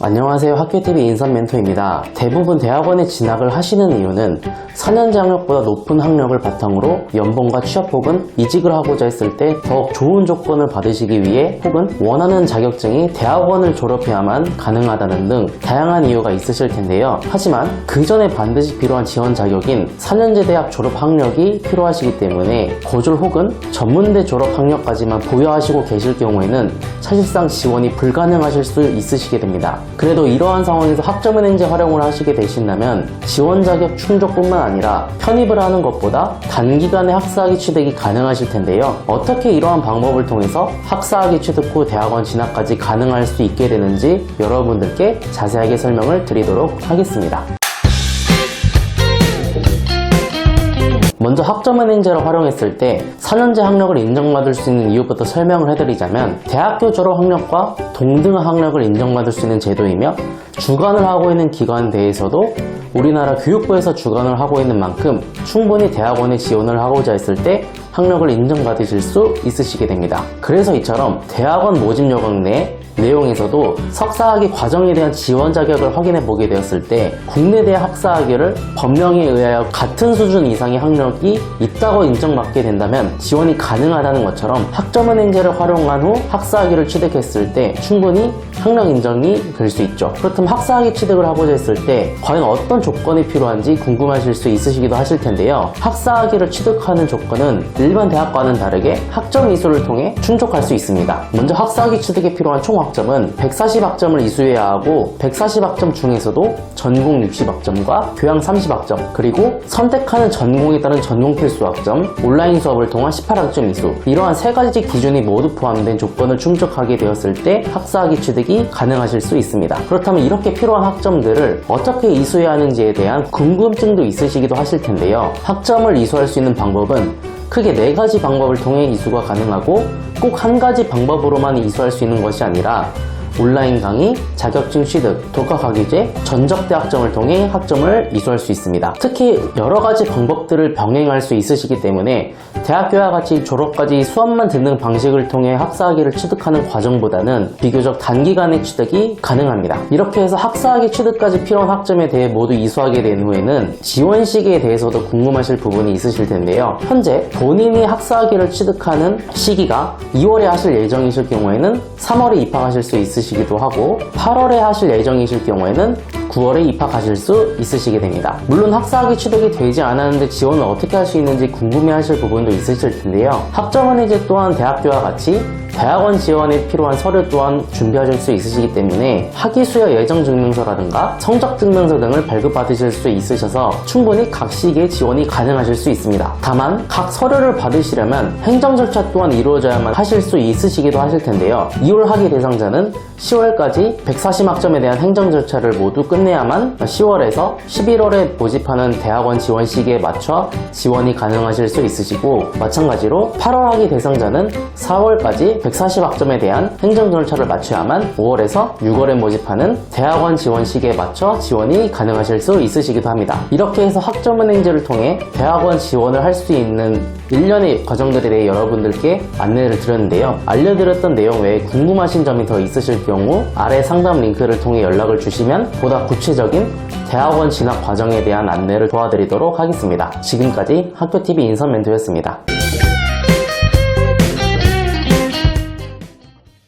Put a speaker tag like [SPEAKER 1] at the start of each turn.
[SPEAKER 1] 안녕하세요. 학교TV 인선멘토입니다. 대부분 대학원에 진학을 하시는 이유는 4년제 학력보다 높은 학력을 바탕으로 연봉과 취업 혹은 이직을 하고자 했을 때 더욱 좋은 조건을 받으시기 위해 혹은 원하는 자격증이 대학원을 졸업해야만 가능하다는 등 다양한 이유가 있으실 텐데요. 하지만 그 전에 반드시 필요한 지원 자격인 4년제 대학 졸업 학력이 필요하시기 때문에 고졸 혹은 전문대 졸업 학력까지만 보유하시고 계실 경우에는 사실상 지원이 불가능하실 수 있으시게 됩니다. 그래도 이러한 상황에서 학점은행제 활용을 하시게 되신다면 지원 자격 충족뿐만 아니라 편입을 하는 것보다 단기간에 학사학위 취득이 가능하실 텐데요. 어떻게 이러한 방법을 통해서 학사학위 취득 후 대학원 진학까지 가능할 수 있게 되는지 여러분들께 자세하게 설명을 드리도록 하겠습니다. 먼저 학점은행제를 활용했을 때 4년제 학력을 인정받을 수 있는 이유부터 설명을 해드리자면 대학교 졸업 학력과 동등한 학력을 인정받을 수 있는 제도이며 주관을 하고 있는 기관에 대해서도 우리나라 교육부에서 주관을 하고 있는 만큼 충분히 대학원에 지원을 하고자 했을 때 학력을 인정받으실 수 있으시게 됩니다. 그래서 이처럼 대학원 모집 요강 내 내용에서도 석사학위 과정에 대한 지원 자격을 확인해 보게 되었을 때 국내대 학사학위를 법령에 의하여 같은 수준 이상의 학력이 있다고 인정받게 된다면 지원이 가능하다는 것처럼 학점은행제를 활용한 후 학사학위를 취득했을 때 충분히 학력 인정이 될 수 있죠. 그렇다면 학사학위 취득을 하고자 했을 때 과연 어떤 조건이 필요한지 궁금하실 수 있으시기도 하실 텐데요. 학사학위를 취득하는 조건은 일반 대학과는 다르게 학점 이수를 통해 충족할 수 있습니다. 먼저 학사학위 취득에 필요한 총 학점은 140학점을 이수해야 하고 140학점 중에서도 전공 60학점과 교양 30학점 그리고 선택하는 전공에 따른 전공 필수 학점, 온라인 수업을 통한 18학점 이수 이러한 세 가지 기준이 모두 포함된 조건을 충족하게 되었을 때 학사학위 취득이 가능하실 수 있습니다. 그렇다면 이렇게 필요한 학점들을 어떻게 이수해야 하는지에 대한 궁금증도 있으시기도 하실 텐데요. 학점을 이수할 수 있는 방법은 크게 4가지 방법을 통해 이수가 가능하고 꼭 한 가지 방법으로만 이수할 수 있는 것이 아니라 온라인 강의, 자격증 취득, 독학학위제, 전적대 학점을 통해 학점을 이수할 수 있습니다. 특히 여러가지 방법들을 병행할 수 있으시기 때문에 대학교와 같이 졸업까지 수업만 듣는 방식을 통해 학사학위를 취득하는 과정보다는 비교적 단기간에 취득이 가능합니다. 이렇게 해서 학사학위 취득까지 필요한 학점에 대해 모두 이수하게 된 후에는 지원 시기에 대해서도 궁금하실 부분이 있으실 텐데요. 현재 본인이 학사학위를 취득하는 시기가 2월에 하실 예정이실 경우에는 3월에 입학하실 수 있으시기도 하고 8월에 하실 예정이실 경우에는 9월에 입학하실 수 있으시게 됩니다. 물론 학사학위 취득이 되지 않았는데 지원을 어떻게 할 수 있는지 궁금해하실 부분도 있으실 텐데요. 학점은행제 또한 대학교와 같이 대학원 지원에 필요한 서류 또한 준비하실 수 있으시기 때문에 학위수여 예정증명서라든가 성적증명서 등을 발급받으실 수 있으셔서 충분히 각 시기에 지원이 가능하실 수 있습니다. 다만 각 서류를 받으시려면 행정 절차 또한 이루어져야만 하실 수 있으시기도 하실 텐데요. 2월 학위 대상자는 10월까지 140학점에 대한 행정 절차를 모두 끝내야만 10월에서 11월에 모집하는 대학원 지원 시기에 맞춰 지원이 가능하실 수 있으시고 마찬가지로 8월 학위 대상자는 4월까지 140학점에 대한 행정 절차를 마쳐야만 5월에서 6월에 모집하는 대학원 지원 시기에 맞춰 지원이 가능하실 수 있으시기도 합니다. 이렇게 해서 학점은행제를 통해 대학원 지원을 할 수 있는 일련의 과정들에 대해 여러분들께 안내를 드렸는데요. 알려드렸던 내용 외에 궁금하신 점이 더 있으실 경우 아래 상담 링크를 통해 연락을 주시면 보다 구체적인 대학원 진학 과정에 대한 안내를 도와드리도록 하겠습니다. 지금까지 학교TV 인선멘토였습니다.